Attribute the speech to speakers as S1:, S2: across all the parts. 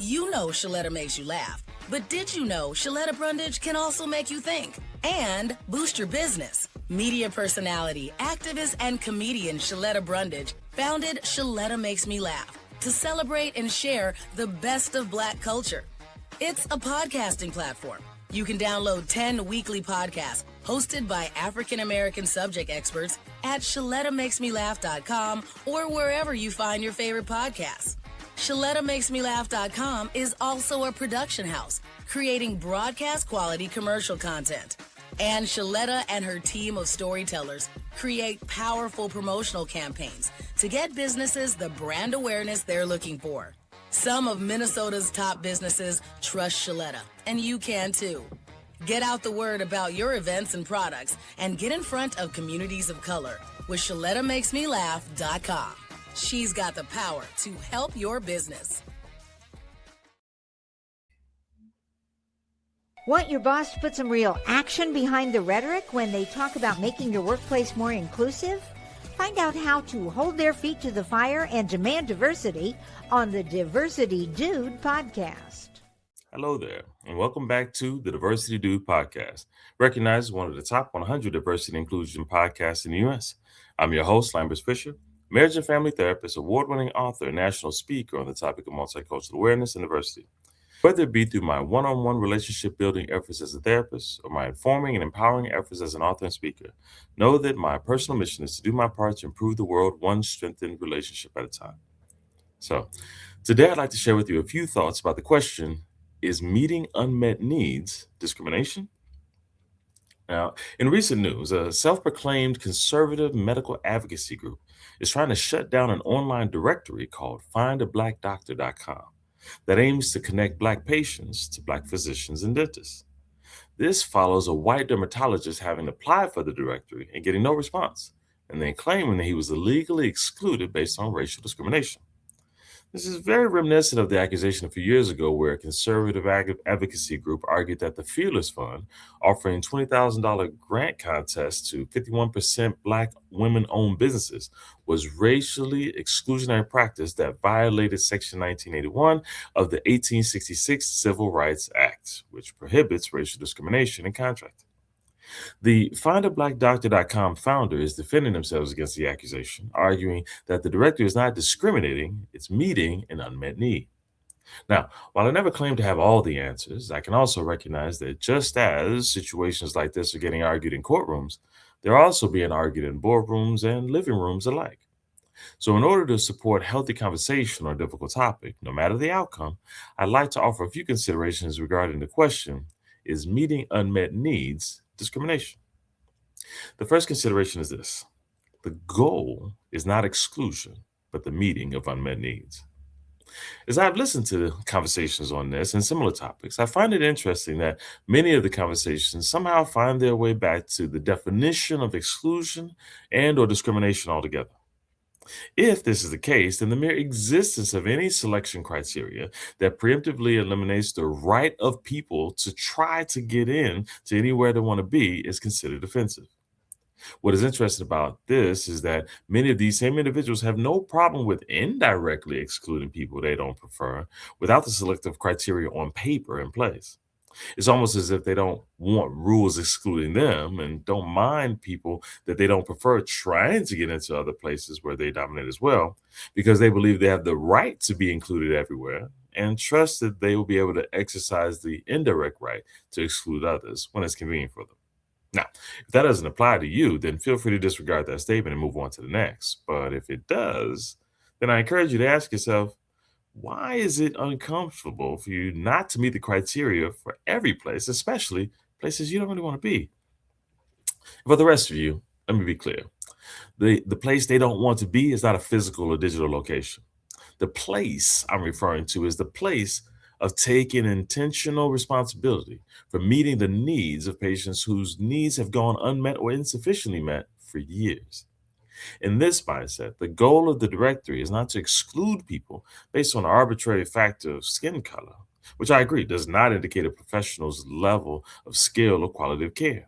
S1: You know Shaletta makes you laugh, but did you know Shaletta Brundage can also make you think and boost your business? Media personality, activist, and comedian Shaletta Brundage founded Shaletta Makes Me Laugh to celebrate and share the best of Black culture. It's a podcasting platform. You can download 10 weekly podcasts hosted by African American subject experts at ShalettaMakesMeLaugh.com or wherever you find your favorite podcasts. ShalettaMakesMeLaugh.com is also a production house, creating broadcast quality commercial content. And Shaletta and her team of storytellers create powerful promotional campaigns to get businesses the brand awareness they're looking for. Some of Minnesota's top businesses trust Shaletta, and you can too. Get out the word about your events and products and get in front of communities of color with ShalettaMakesMeLaugh.com. She's got the power to help your business.
S2: Want your boss to put some real action behind the rhetoric when they talk about making your workplace more inclusive? Find out how to hold their feet to the fire and demand diversity on the Diversity Dude podcast.
S3: Hello there, and welcome back to the Diversity Dude podcast, recognized as one of the top 100 diversity and inclusion podcasts in the U.S. I'm your host, Lambert Fisher, marriage and family therapist, award-winning author, and national speaker on the topic of multicultural awareness and diversity. Whether it be through my one-on-one relationship building efforts as a therapist or my informing and empowering efforts as an author and speaker, know that my personal mission is to do my part to improve the world one strengthened relationship at a time. So, today I'd like to share with you a few thoughts about the question, is meeting unmet needs discrimination? Now, in recent news, a self-proclaimed conservative medical advocacy group is trying to shut down an online directory called findablackdoctor.com that aims to connect Black patients to Black physicians and dentists. This follows a white dermatologist having applied for the directory and getting no response, and then claiming that he was illegally excluded based on racial discrimination. This is very reminiscent of the accusation a few years ago where a conservative advocacy group argued that the Fearless Fund, offering $20,000 grant contest to 51% Black women-owned businesses, was racially exclusionary practice that violated Section 1981 of the 1866 Civil Rights Act, which prohibits racial discrimination in contracting. The FindABlackDoctor.com founder is defending themselves against the accusation, arguing that the directory is not discriminating, it's meeting an unmet need. Now, while I never claim to have all the answers, I can also recognize that just as situations like this are getting argued in courtrooms, they're also being argued in boardrooms and living rooms alike. So in order to support healthy conversation on a difficult topic, no matter the outcome, I'd like to offer a few considerations regarding the question, is meeting unmet needs discrimination? The first consideration is this. The goal is not exclusion, but the meeting of unmet needs. As I've listened to the conversations on this and similar topics, I find it interesting that many of the conversations somehow find their way back to the definition of exclusion and or discrimination altogether. If this is the case, then the mere existence of any selection criteria that preemptively eliminates the right of people to try to get in to anywhere they want to be is considered offensive. What is interesting about this is that many of these same individuals have no problem with indirectly excluding people they don't prefer without the selective criteria on paper in place. It's almost as if they don't want rules excluding them and don't mind people that they don't prefer trying to get into other places where they dominate as well, because they believe they have the right to be included everywhere and trust that they will be able to exercise the indirect right to exclude others when it's convenient for them. Now, if that doesn't apply to you, then feel free to disregard that statement and move on to the next. But if it does, then I encourage you to ask yourself, why is it uncomfortable for you not to meet the criteria for every place, especially places you don't really want to be? For the rest of you, let me be clear. The place they don't want to be is not a physical or digital location. The place I'm referring to is the place of taking intentional responsibility for meeting the needs of patients whose needs have gone unmet or insufficiently met for years. In this mindset, the goal of the directory is not to exclude people based on an arbitrary factor of skin color, which I agree does not indicate a professional's level of skill or quality of care.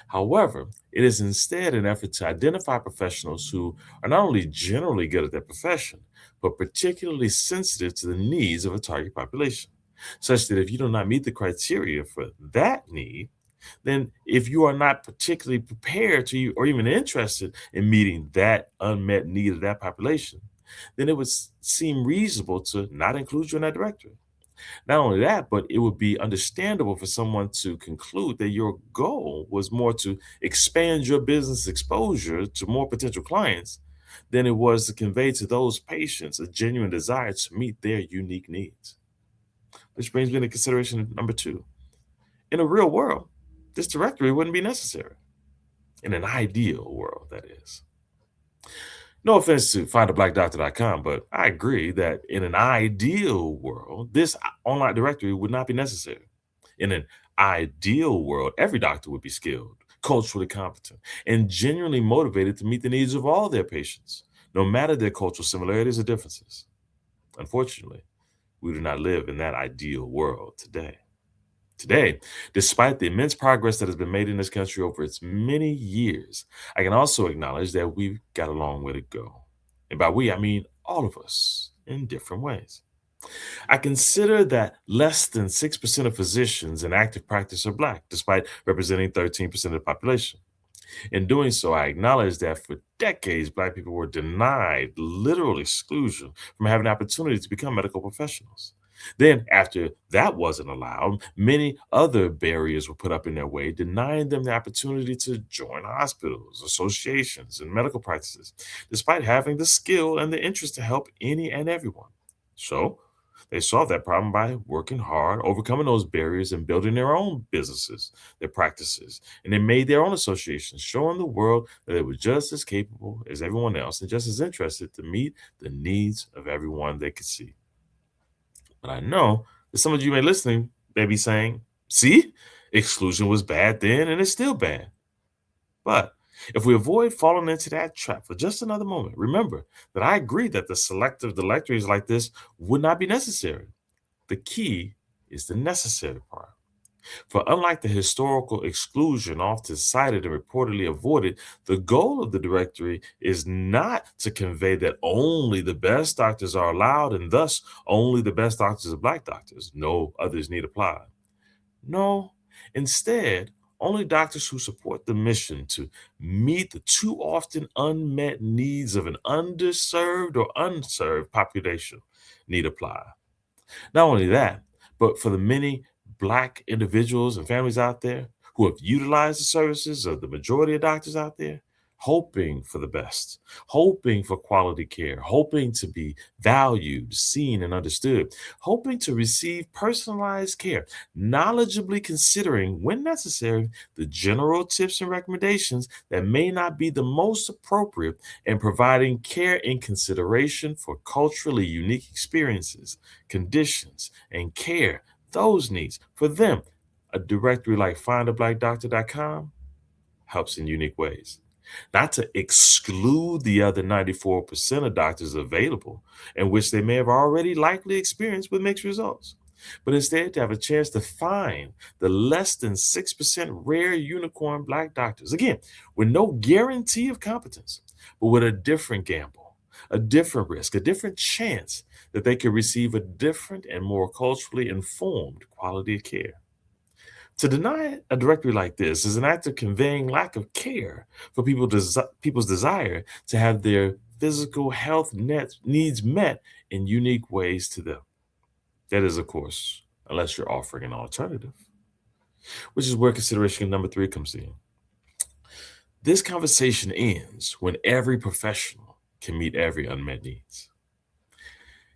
S3: However, it is instead an effort to identify professionals who are not only generally good at their profession, but particularly sensitive to the needs of a target population, such that if you do not meet the criteria for that need, then if you are not particularly prepared to or even interested in meeting that unmet need of that population, then it would seem reasonable to not include you in that directory. Not only that, but it would be understandable for someone to conclude that your goal was more to expand your business exposure to more potential clients than it was to convey to those patients a genuine desire to meet their unique needs. Which brings me to consideration number two. In a real world, this directory wouldn't be necessary. In an ideal world, that is. No offense to findablackdoctor.com, but I agree that in an ideal world, this online directory would not be necessary. In an ideal world, every doctor would be skilled, culturally competent, and genuinely motivated to meet the needs of all their patients, no matter their cultural similarities or differences. Unfortunately, we do not live in that ideal world today. Today, despite the immense progress that has been made in this country over its many years, I can also acknowledge that we've got a long way to go. And by we, I mean all of us in different ways. I consider that less than 6% of physicians in active practice are Black, despite representing 13% of the population. In doing so, I acknowledge that for decades, Black people were denied literal exclusion from having the opportunity to become medical professionals. Then, after that wasn't allowed, many other barriers were put up in their way, denying them the opportunity to join hospitals, associations, and medical practices, despite having the skill and the interest to help any and everyone. So, they solved that problem by working hard, overcoming those barriers, and building their own businesses, their practices. And they made their own associations, showing the world that they were just as capable as everyone else and just as interested to meet the needs of everyone they could see. But I know that some of you may be saying, see, exclusion was bad then and it's still bad. But if we avoid falling into that trap for just another moment, remember that I agree that the selective directories like this would not be necessary. The key is the necessary part. For unlike the historical exclusion often cited and reportedly avoided, the goal of the directory is not to convey that only the best doctors are allowed and thus only the best doctors are Black doctors. No others need apply. No, instead, only doctors who support the mission to meet the too often unmet needs of an underserved or unserved population need apply. Not only that, but for the many Black individuals and families out there who have utilized the services of the majority of doctors out there, hoping for the best, hoping for quality care, hoping to be valued, seen, and understood, hoping to receive personalized care, knowledgeably considering, when necessary, the general tips and recommendations that may not be the most appropriate, and providing care in consideration for culturally unique experiences, conditions, and care, those needs. For them, a directory like findablackdoctor.com helps in unique ways. Not to exclude the other 94% of doctors available, in which they may have already likely experienced with mixed results, but instead to have a chance to find the less than 6% rare unicorn Black doctors. Again, with no guarantee of competence, but with a different gamble, a different risk, a different chance that they could receive a different and more culturally informed quality of care. To deny a directory like this is an act of conveying lack of care for people's desire to have their physical health needs met in unique ways to them. That is, of course, unless you're offering an alternative, which is where consideration number three comes in. This conversation ends when every professional can meet every unmet needs.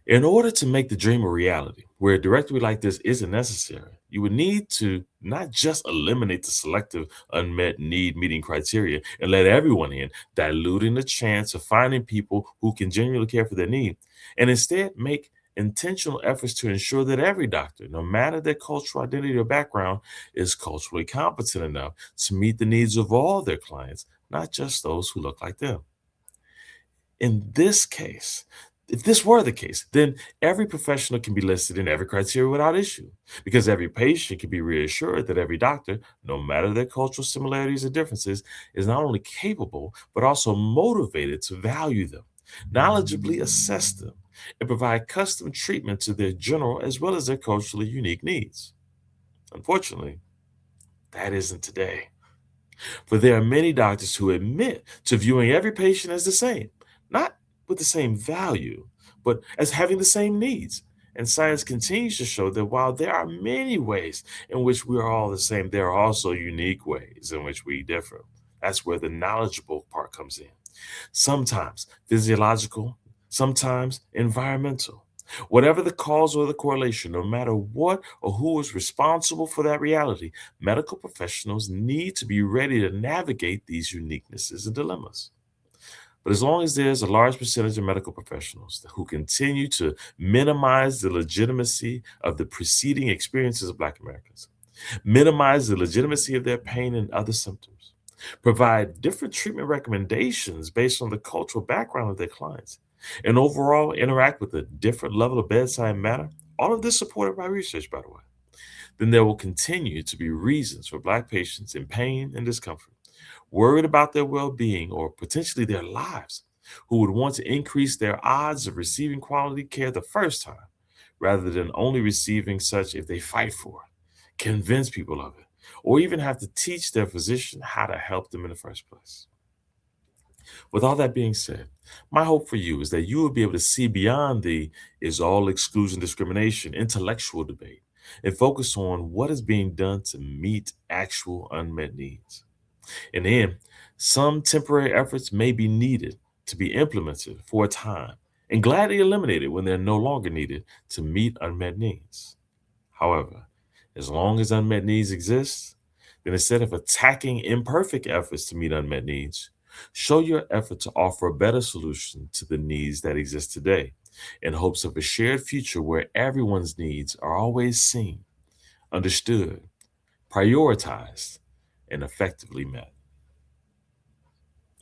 S3: In order to make the dream a reality, where a directory like this isn't necessary, you would need to not just eliminate the selective unmet need meeting criteria and let everyone in, diluting the chance of finding people who can genuinely care for their need, and instead make intentional efforts to ensure that every doctor, no matter their cultural identity or background, is culturally competent enough to meet the needs of all their clients, not just those who look like them. In this case, if this were the case, then every professional can be listed in every criteria without issue, because every patient can be reassured that every doctor, no matter their cultural similarities or differences, is not only capable, but also motivated to value them, knowledgeably assess them, and provide custom treatment to their general as well as their culturally unique needs. Unfortunately, that isn't today. For there are many doctors who admit to viewing every patient as the same, not with the same value, but as having the same needs. And science continues to show that while there are many ways in which we are all the same, there are also unique ways in which we differ. That's where the knowledgeable part comes in. Sometimes physiological, sometimes environmental. Whatever the cause or the correlation, no matter what or who is responsible for that reality, medical professionals need to be ready to navigate these uniquenesses and dilemmas. But as long as there's a large percentage of medical professionals who continue to minimize the legitimacy of the preceding experiences of Black Americans, minimize the legitimacy of their pain and other symptoms, provide different treatment recommendations based on the cultural background of their clients, and overall interact with a different level of bedside manner, all of this supported by research, by the way, then there will continue to be reasons for Black patients in pain and discomfort, worried about their well-being or potentially their lives, who would want to increase their odds of receiving quality care the first time, rather than only receiving such if they fight for it, convince people of it, or even have to teach their physician how to help them in the first place. With all that being said, my hope for you is that you will be able to see beyond the is all exclusion discrimination intellectual debate and focus on what is being done to meet actual unmet needs. In the end, some temporary efforts may be needed to be implemented for a time and gladly eliminated when they're no longer needed to meet unmet needs. However, as long as unmet needs exist, then instead of attacking imperfect efforts to meet unmet needs, show your effort to offer a better solution to the needs that exist today in hopes of a shared future where everyone's needs are always seen, understood, prioritized, and effectively met.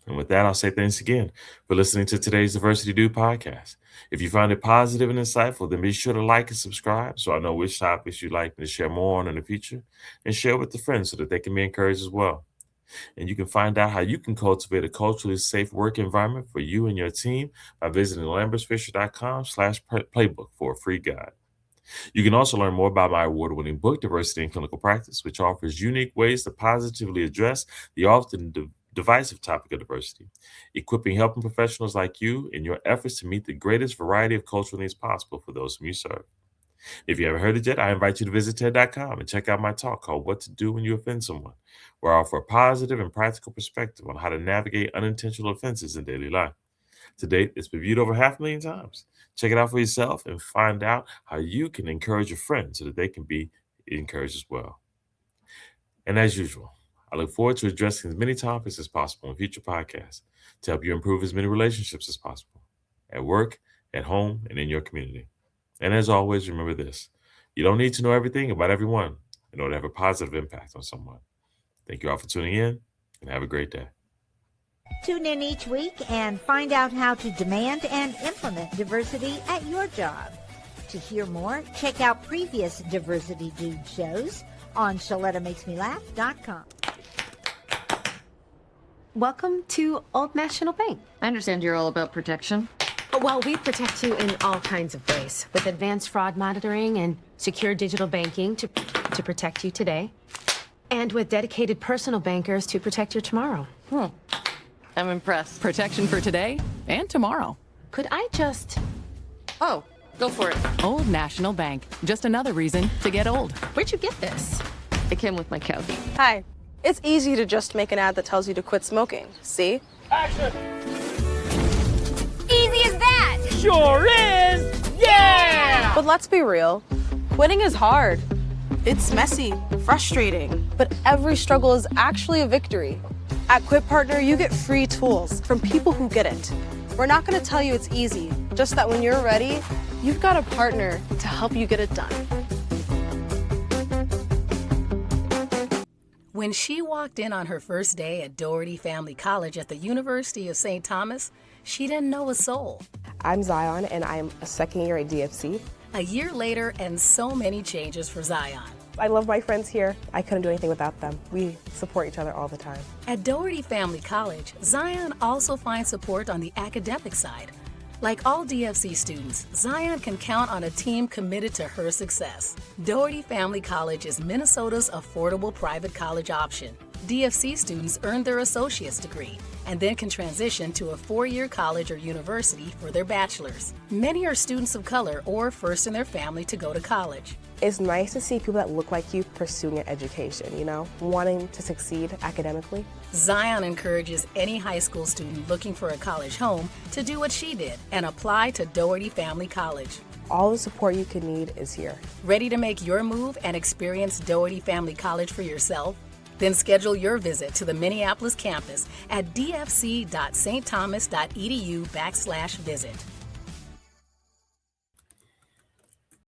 S3: And with that, I'll say thanks again for listening to today's Diversity Dude podcast. If you found it positive and insightful, then be sure to like and subscribe so I know which topics you'd like me to share more on in the future, and share with the friends so that they can be encouraged as well. And you can find out how you can cultivate a culturally safe work environment for you and your team by visiting lambertsfisher.com/playbook for a free guide. You can also learn more about my award-winning book, Diversity in Clinical Practice, which offers unique ways to positively address the often divisive topic of diversity, equipping helping professionals like you in your efforts to meet the greatest variety of cultural needs possible for those whom you serve. If you haven't heard it yet, I invite you to visit TED.com and check out my talk called What to Do When You Offend Someone, where I offer a positive and practical perspective on how to navigate unintentional offenses in daily life. To date, it's been viewed over 500,000 times. Check it out for yourself and find out how you can encourage your friends so that they can be encouraged as well. And as usual, I look forward to addressing as many topics as possible in future podcasts to help you improve as many relationships as possible at work, at home, and in your community. And as always, remember this: you don't need to know everything about everyone in order to have a positive impact on someone. Thank you all for tuning in, and have a great day.
S2: Tune in each week and find out how to demand and implement diversity at your job. To hear more, check out previous Diversity Dude shows on ShalettaMakesMeLaugh.com.
S4: Welcome to Old National Bank.
S5: I understand you're all about protection.
S4: Well, we protect you in all kinds of ways, with advanced fraud monitoring and secure digital banking to protect you today, and with dedicated personal bankers to protect your tomorrow.
S5: I'm impressed.
S6: Protection for today and tomorrow.
S4: Could I just...
S5: Oh, go for it.
S6: Old National Bank. Just another reason to get old.
S4: Where'd you get this?
S5: It came with my couch.
S7: Hi. It's easy to just make an ad that tells you to quit smoking. See?
S8: Action!
S9: Easy as that!
S8: Sure is! Yeah!
S7: But let's be real. Quitting is hard. It's messy, frustrating, but every struggle is actually a victory. At Quit Partner, you get free tools from people who get it. We're not going to tell you it's easy, just that when you're ready, you've got a partner to help you get it done.
S1: When she walked in on her first day at Doherty Family College at the University of St. Thomas, she didn't know a soul.
S10: I'm Zion, and I'm a second year at DFC.
S1: A year later, and so many changes for Zion.
S10: I love my friends here. I couldn't do anything without them. We support each other all the time.
S1: At Doherty Family College, Zion also finds support on the academic side, Like all DFC students, Zion can count on a team committed to her success. Doherty Family College is Minnesota's affordable private college option. DFC students earn their associate's degree and then can transition to a 4-year college or university for their bachelor's. Many are students of color or first in their family to go to college.
S10: It's nice to see people that look like you pursuing an education, wanting to succeed academically.
S1: Zion encourages any high school student looking for a college home to do what she did and apply to Doherty Family College.
S10: All the support you could need is here.
S1: Ready to make your move and experience Doherty Family College for yourself? Then schedule your visit to the Minneapolis campus at dfc.stthomas.edu/visit.